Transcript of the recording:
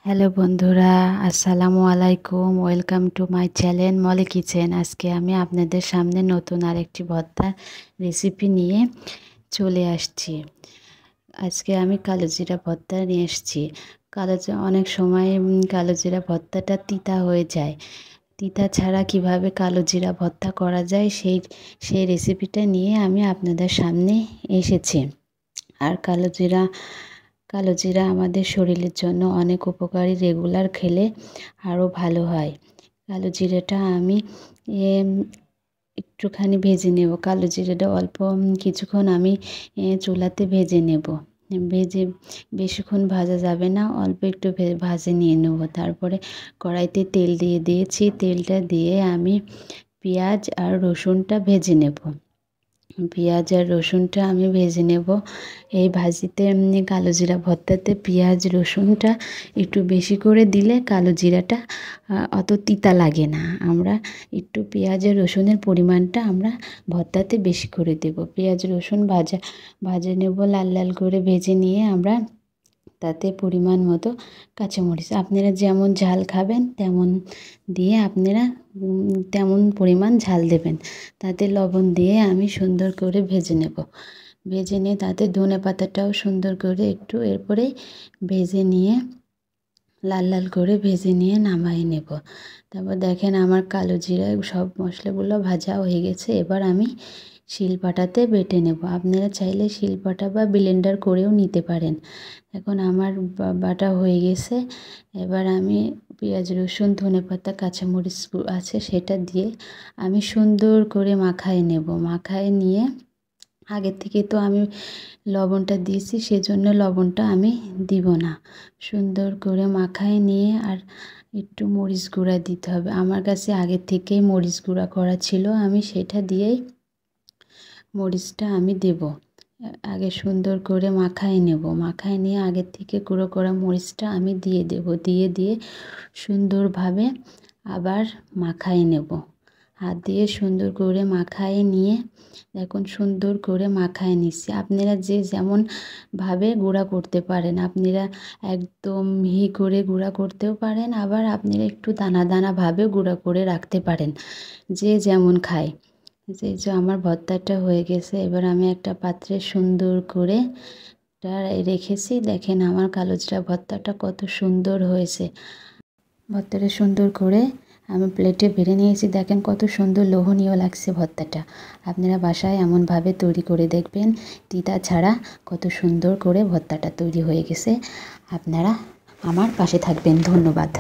Hello বন্ধুরা, আসসালামু আলাইকুম। Welcome to my channel Molly Kitchen. আজকে আমি আপনাদের সামনে নতুন আরেকটি ভর্তার রেসিপি নিয়ে চলে আসছি। আজকে আমি কালো জিরা ভর্তা নিয়ে এসেছি। অনেক সময় কালো জিরা ভর্তাটা তিতা হয়ে যায়। তিতা ছাড়া কিভাবে কালো জিরা ভর্তা করা যায় সেই রেসিপিটা নিয়ে আমি আপনাদের সামনে এসেছি। আর কালো জিরা আমাদের শরীরের জন্য অনেক উপকারী, রেগুলার খেলে আরও ভালো হয়। কালো জিরাটা আমি একটুখানি ভেজে নেব। কালো জিরাটা অল্প কিছুক্ষণ আমি চুলাতে ভেজে নেব। ভেজে বেশিক্ষণ ভাজা যাবে না, অল্প একটু ভাজে নিয়ে নেব। তারপরে কড়াইতে তেল দিয়ে দিয়েছি। তেলটা দিয়ে আমি পেঁয়াজ আর রসুনটা ভেজে নেব। পেঁয়াজ আর রসুনটা আমি ভেজে নেব। এই ভাজিতে কালো জিরা ভর্তাতে পেঁয়াজ রসুনটা একটু বেশি করে দিলে কালো জিরাটা অত তিতা লাগে না। আমরা একটু পেঁয়াজ আর রসুনের পরিমাণটা আমরা ভর্তাতে বেশি করে দেব। পেঁয়াজ রসুন ভাজে নেব, লাল লাল করে ভেজে নিয়ে আমরা তাতে পরিমাণ মতো কাঁচামরিচ, আপনারা যেমন ঝাল খাবেন তেমন দিয়ে আপনারা তেমন পরিমাণ ঝাল দেবেন। তাতে লবণ দিয়ে আমি সুন্দর করে ভেজে নেব। ভেজে নিয়ে তাতে ধনে পাতাটাও সুন্দর করে একটু এরপরে ভেজে নিয়ে লাল লাল করে ভেজে নিয়ে নামাই নেব। তারপর দেখেন আমার কালো জিরা সব মশলাগুলো ভাজা হয়ে গেছে। এবার আমি শিলপাটাতে বেটে নেব। আপনারা চাইলে শিলপাটা বা ব্লেন্ডার করেও নিতে পারেন। এখন আমার বাটা হয়ে গেছে। এবার আমি পেঁয়াজ রসুন ধনেপাতা কাঁচামরিচ আছে সেটা দিয়ে আমি সুন্দর করে মাখায় নেব। মাখায় নিয়ে আগে থেকে তো আমি লবণটা দিয়েছি, সেজন্য লবণটা আমি দিব না। সুন্দর করে মাখায় নিয়ে আর একটু মরিচ গুঁড়া দিতে হবে। আমার কাছে আগে থেকেই মরিচ গুঁড়া করা ছিল, আমি সেটা দিয়েই মরিচটা আমি দেব। আগে সুন্দর করে মাখায় নেব। মাখায় নিয়ে আগের থেকে গুঁড়ো করা মরিচটা আমি দিয়ে দেব। দিয়ে সুন্দরভাবে আবার মাখায় নেব। হাত দিয়ে সুন্দর করে মাখায় নিয়ে দেখুন সুন্দর করে মাখায় নিচ্ছি। আপনারা যে যেমনভাবে গুঁড়া করতে পারেন, আপনারা একদম মিহি করে গুঁড়া করতেও পারেন, আবার আপনারা একটু দানা দানাভাবে গুঁড়া করে রাখতে পারেন, যে যেমন খায়। যে আমার ভর্তাটা হয়ে গেছে। এবার আমি একটা পাত্রে সুন্দর করে রেখেছি। দেখেন আমার কালো জিরা ভর্তাটা কত সুন্দর হয়েছে। ভর্তাটা সুন্দর করে আমি প্লেটে বেড়ে নিয়েছি। দেখেন কত সুন্দর লোভনীয় লাগছে ভর্তাটা। আপনারা বাসায় এমনভাবে তৈরি করে দেখবেন, তিতা ছাড়া কত সুন্দর করে ভর্তাটা তৈরি হয়ে গেছে। আপনারা আমার পাশে থাকবেন। ধন্যবাদ।